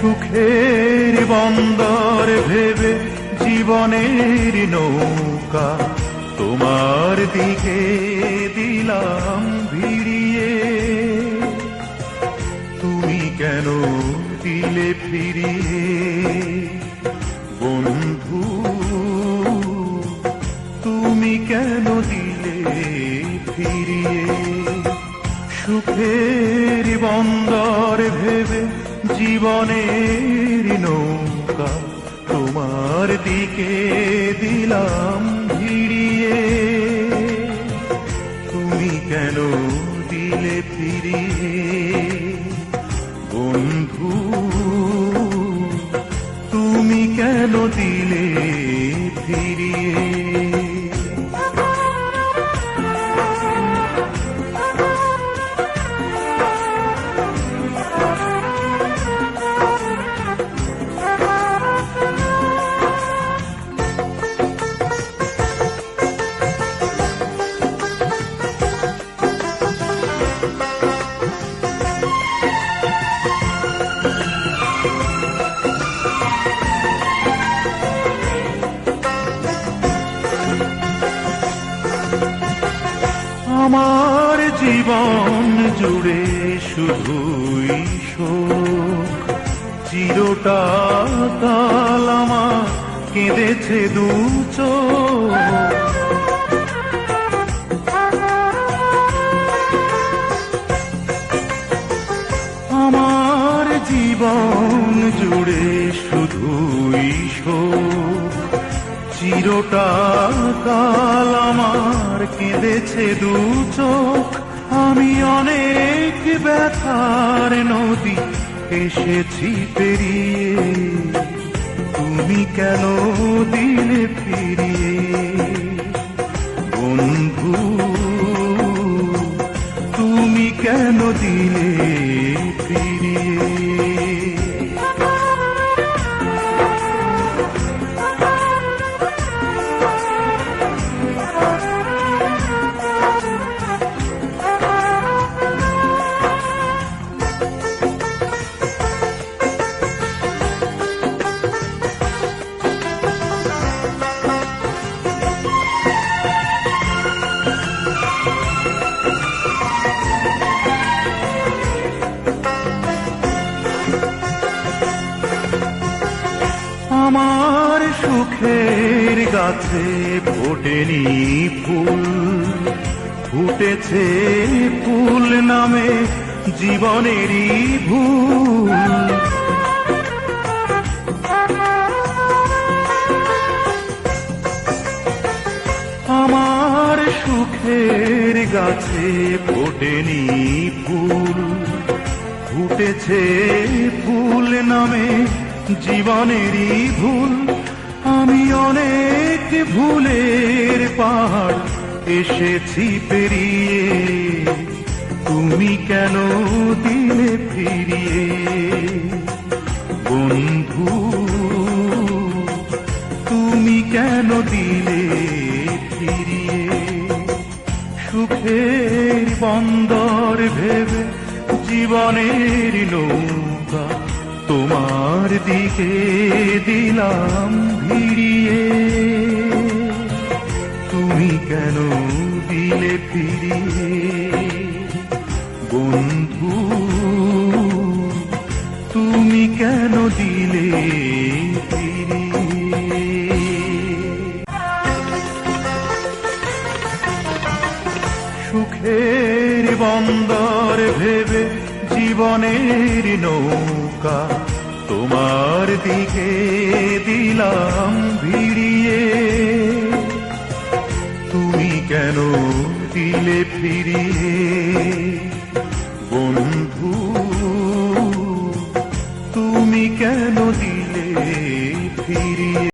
সুখের বন্দর ভেবে জীবনের নৌকা তোমার দিকে দিলাম ভিড়িয়ে, তুমি কেন দিলে ফিরিয়ে বন্ধু, তুমি কেন দিলে ফিরিয়ে। সুখের বন্দর ভেবে জীবনের নৌকা তোমার দিকে দিলাম ভিড়িয়ে, তুমি কেন দিলে ফিরিয়ে বন্ধু, তুমি কেন দিলে ফিরিয়ে। আমার জীবন জুড়ে শুধুই শোক, চিরটা কাল আমার কেঁদেছে দু চোখ। আমার জীবন জুড়ে শুধুই শোক, চিরটা কাল আমার কেঁদেছে দু চোখ। আমি অনেক ব্যথার নদী এসেছি পেরিয়ে, তুমি কেন দিলে ফিরিয়ে বন্ধু, তুমি কেন দিলে ফিরিয়ে। আমার সুখের গাছে ফোটেনি ফুল, ফুটেছে ফুল নামে জীবনেরই ভুল। আমার সুখের গাছে ফোটেনি ফুল, ফুটেছে ফুল নামে জীবনেরই ভুল। আমি অনেক ভুলের পাহাড় এসেছি পেরিয়ে, তুমি কেন দিলে ফিরিয়ে বন্ধু, তুমি কেন দিলে ফিরিয়ে। সুখের বন্দর ভেবে জীবনের নৌকা তোমার দিকে দিলাম ভিড়িয়ে, তুমি কেন দিলে ফিরিয়ে বন্ধু, তুমি কেন দিলে ফিরিয়ে। সুখের বন্দর ভেবে জীবনের নৌকা তোমার দিকে দিলাম ভিড়িয়ে, তুমি কেন দিলে ফিরিয়ে বন্ধু,